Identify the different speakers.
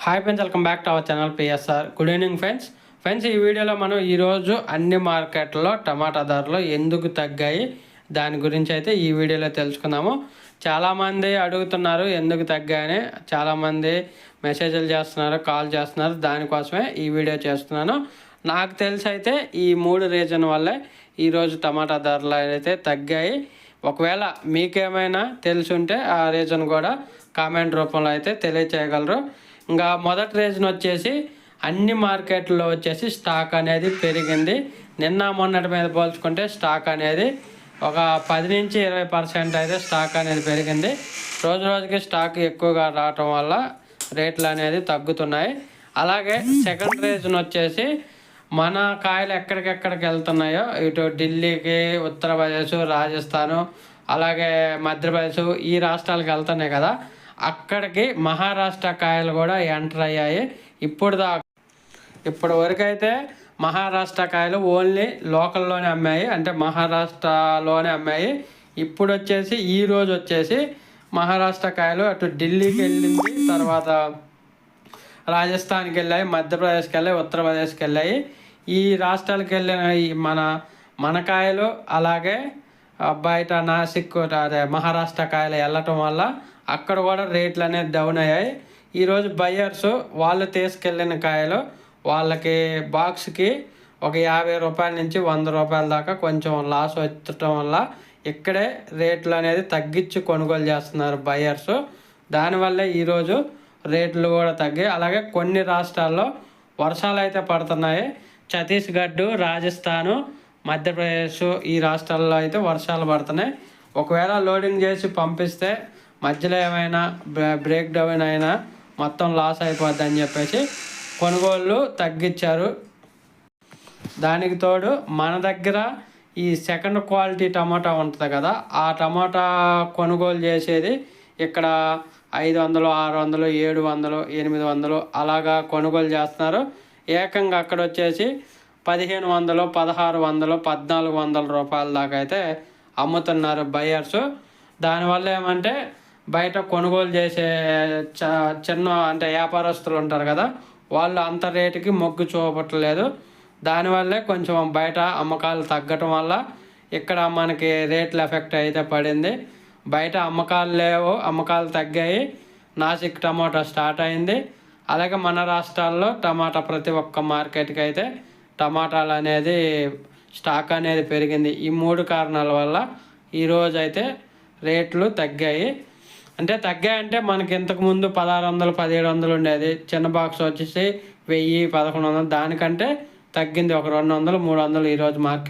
Speaker 1: Hi friends, welcome back to our channel PSR. Good evening friends ఈ వీడియోలో మనం ఈరోజు అన్ని మార్కెట్లో టమాటా ధరలు ఎందుకు తగ్గాయి దాని గురించి అయితే ఈ వీడియోలో తెలుసుకుందాము. చాలామంది అడుగుతున్నారు ఎందుకు తగ్గాయని, చాలామంది మెసేజ్లు చేస్తున్నారు, కాల్ చేస్తున్నారు. దానికోసమే ఈ వీడియో చేస్తున్నాను. నాకు తెలిసి అయితే ఈ 3 రీజన్ వల్లే ఈరోజు టమాటా ధరలు అయితే తగ్గాయి. ఒకవేళ మీకేమైనా తెలుసుంటే ఆ రీజన్ కూడా కామెంట్ రూపంలో అయితే తెలియచేయగలరు. ఇంకా మొదటి రీజన్ వచ్చేసి అన్ని మార్కెట్లో వచ్చేసి స్టాక్ అనేది పెరిగింది. నిన్న మొన్నటి మీద పోల్చుకుంటే స్టాక్ అనేది ఒక 10 నుంచి 20% అయితే స్టాక్ అనేది పెరిగింది. రోజు రోజుకి స్టాక్ ఎక్కువగా రావటం వల్ల రేట్లు అనేది తగ్గుతున్నాయి. అలాగే సెకండ్ రీజన్ వచ్చేసి మన కాయలు ఎక్కడికెక్కడికి వెళ్తున్నాయో, ఇటు ఢిల్లీకి, ఉత్తరప్రదేశ్, రాజస్థాను, అలాగే మధ్యప్రదేశ్ ఈ రాష్ట్రాలకు వెళ్తున్నాయి కదా, అక్కడికి మహారాష్ట్ర కాయలు కూడా ఎంటర్ అయ్యాయి. ఇప్పటి వరకు అయితే మహారాష్ట్ర కాయలు ఓన్లీ లోకల్లోనే అమ్మాయి, అంటే మహారాష్ట్రలోనే అమ్మాయి. ఇప్పుడు వచ్చేసి ఈరోజు వచ్చేసి మహారాష్ట్ర కాయలు అటు ఢిల్లీకి వెళ్ళింది, తర్వాత రాజస్థాన్కి వెళ్ళాయి, మధ్యప్రదేశ్కి వెళ్ళాయి, ఉత్తరప్రదేశ్కి వెళ్ళాయి. ఈ రాష్ట్రాలకు వెళ్ళిన మన కాయలు అలాగే బయట నాసిక్, అదే మహారాష్ట్ర కాయలు వెళ్ళటం వల్ల అక్కడ కూడా రేట్లు అనేది డౌన్ అయ్యాయి. ఈరోజు బయ్యర్స్ వాళ్ళు తీసుకెళ్ళిన కాయలు వాళ్ళకి బాక్స్కి ఒక 50 రూపాయల నుంచి 100 రూపాయల దాకా కొంచెం లాస్ వచ్చటం వల్ల ఇక్కడే రేట్లు అనేది తగ్గించి కొనుగోలు చేస్తున్నారు బయ్యర్స్. దానివల్లే ఈరోజు రేట్లు కూడా తగ్గాయి. అలాగే కొన్ని రాష్ట్రాల్లో వర్షాలు అయితే పడుతున్నాయి. ఛత్తీస్గఢ్, రాజస్థాను, మధ్యప్రదేశ్ ఈ రాష్ట్రాల్లో అయితే వర్షాలు పడుతున్నాయి. ఒకవేళ లోడింగ్ చేసి పంపిస్తే మధ్యలో ఏమైనా బ్రేక్ డౌన్ అయినా మొత్తం లాస్ అయిపోద్ది అని చెప్పేసి కొనుగోళ్ళు తగ్గించారు. దానికి తోడు మన దగ్గర ఈ సెకండ్ క్వాలిటీ టమాటా ఉంటుంది కదా, ఆ టమాటా కొనుగోలు చేసేది ఇక్కడ 500, 600, 700, 800 అలాగా కొనుగోలు చేస్తున్నారు. ఏకంగా అక్కడ వచ్చేసి 1500, 1600, 1400 రూపాయల దాకా అయితే అమ్ముతున్నారు బయ్యర్స్. దానివల్ల ఏమంటే బయట కొనుగోలు చేసే చిన్న అంటే వ్యాపారస్తులు ఉంటారు కదా, వాళ్ళు అంత రేటుకి మొగ్గు చూపట్లేదు. దానివల్లే కొంచెం బయట అమ్మకాలు తగ్గటం వల్ల ఇక్కడ మనకి రేట్లు ఎఫెక్ట్ అయితే పడింది. బయట అమ్మకాలు లేవు, అమ్మకాలు తగ్గాయి. నాసిక్ టమాటా స్టార్ట్ అయింది. అలాగే మన రాష్ట్రాల్లో టమాటా ప్రతి ఒక్క మార్కెట్కి అయితే టమాటాలు అనేది స్టాక్ అనేది పెరిగింది. ఈ 3 కారణాల వల్ల ఈరోజు అయితే రేట్లు తగ్గాయి. తగ్గాయంటే మనకి ఇంతకుముందు 1600, 1700 ఉండేది. చిన్న బాక్స్ వచ్చేసి 1000, 1100, దానికంటే తగ్గింది ఒక 200, 300 ఈరోజు మార్కెట్.